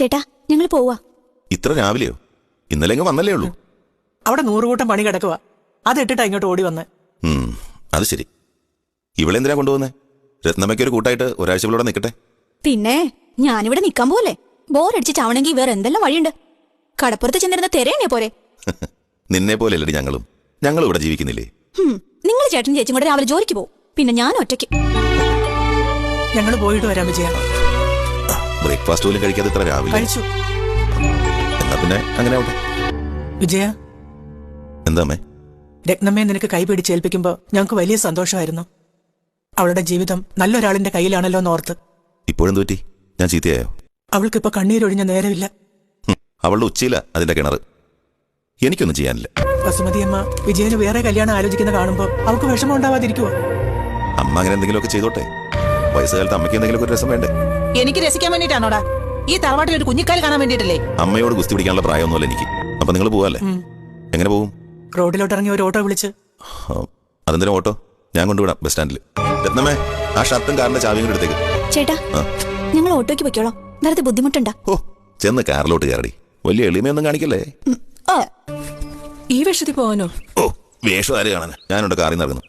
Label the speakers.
Speaker 1: ചേട്ടാ ഞങ്ങൾ പോവാ.
Speaker 2: ഇത്ര രാവിലെയോ? ഇന്നലെ എങ്ങ് വന്നല്ലേ ഉള്ളൂ.
Speaker 3: അവിടെ 100 കൂട്ടം പണി കിടക്കുക. അതിട്ടിട്ടാ ഇങ്ങോട്ട് ഓടി വന്ന്.
Speaker 2: അത് ശരി. ഇവളെന്തിനാ കൊണ്ടുപോകുന്നേ? രത്നമ്മയ്ക്കൊരു കൂട്ടായിട്ട് ഒരാഴ്ച നിൽക്കട്ടെ.
Speaker 1: പിന്നെ ഞാനിവിടെ നിക്കാൻ പോലെ ബോറടിച്ച് ചാവണമെങ്കിൽ വേറെ എന്തെല്ലാം വഴിയുണ്ട്. കടപ്പുറത്ത് ചെന്നിരുന്ന തെരയണേ പോരെ.
Speaker 2: നിന്നെ പോലെയല്ലേ ഞങ്ങളും ഇവിടെ ജീവിക്കുന്നില്ലേ?
Speaker 1: നിങ്ങൾ ചേട്ടൻ ചേച്ചും കൂടെ രാവിലെ ജോലിക്ക് പോകും, പിന്നെ ഞാൻ ഒറ്റയ്ക്ക്.
Speaker 3: ഞങ്ങൾ പോയിട്ട് വരാം വിജയ.
Speaker 2: ബ്രേക്ക്ഫാസ്റ്റ് പോലും കഴിക്കാതെ ഇത്ര രാവിലെ?
Speaker 3: കഴിച്ചു.
Speaker 2: എന്നാ പിന്നെ അങ്ങനെ ആവട്ടെ.
Speaker 3: വിജയ,
Speaker 2: എന്താ അമ്മേ?
Speaker 3: രത്നമ്മയെ നിനക്ക് കൈപിടിച്ചേൽപ്പിക്കുമ്പോ ഞങ്ങൾക്ക് വലിയ സന്തോഷമായിരുന്നു. അവളുടെ ജീവിതം നല്ലൊരാളിന്റെ കയ്യിലാണല്ലോ എന്നോർത്ത്.
Speaker 2: ഇപ്പോഴെന്ത് പറ്റി? ഞാൻ ചീത്തയായോ?
Speaker 3: അവൾക്കിപ്പോ കണ്ണീരൊഴിഞ്ഞ നേരമില്ല.
Speaker 2: അവളുടെ ഉച്ചയില അതിന്റെ കിണറ്. എനിക്കൊന്നും ചെയ്യാനില്ല.
Speaker 3: വസുമതിയമ്മ വിജയന് വേറെ കല്യാണം ആലോചിക്കുന്ന കാണുമ്പോ അവൾക്ക് വിഷമം ഉണ്ടാവാതിരിക്കുവോ?
Speaker 2: അമ്മ അങ്ങനെ എന്തെങ്കിലുമൊക്കെ ചെയ്തോട്ടെ. വയസ്സുകാലത്ത് അമ്മയ്ക്ക് എന്തെങ്കിലും ഒരു രസം വേണ്ടേ?
Speaker 3: എനിക്ക് രസിക്കാൻ വേണ്ടിട്ടാണോടാ? ഈ തറവാട്ടിൽ ഒരു കുഞ്ഞിക്കാൽ കാണാൻ വേണ്ടിട്ടല്ലേ?
Speaker 2: അമ്മയോട് ഗുസ്തി പിടിക്കാനുള്ള പ്രായമൊന്നുമല്ല എനിക്ക്. അപ്പൊ നിങ്ങൾ പോവാല്ലേ? എങ്ങനെ പോവും?
Speaker 3: റോഡിലോട്ട് ഇറങ്ങി ഒരു ഓട്ടോ വിളിച്ച്.
Speaker 2: അതെന്തിനാ ഓട്ടോ? ഞാൻ കൊണ്ടുവിടാം ബസ് സ്റ്റാൻഡിൽ. രത്നമ്മേ, ആ ഷർട്ടും കാറിന്റെ ചാവിയും കൂടെ എടുത്തേക്ക്.
Speaker 1: ചേട്ടാ ഞങ്ങൾ ഓട്ടോയ്ക്ക് പൊയ്ക്കോളാം. നേരത്തെ ബുദ്ധിമുട്ടുണ്ടാ?
Speaker 2: ചെന്ന് കാറിലോട്ട് കയറി. വലിയ എളിമയൊന്നും കാണിക്കല്ലേ.
Speaker 3: ഈ വേഷത്തിൽ പോവാനോ?
Speaker 2: വേഷം ആര് കാണാൻ? ഞാനുണ്ട് കാറിൽ നിന്ന് ഇറങ്ങുന്നു.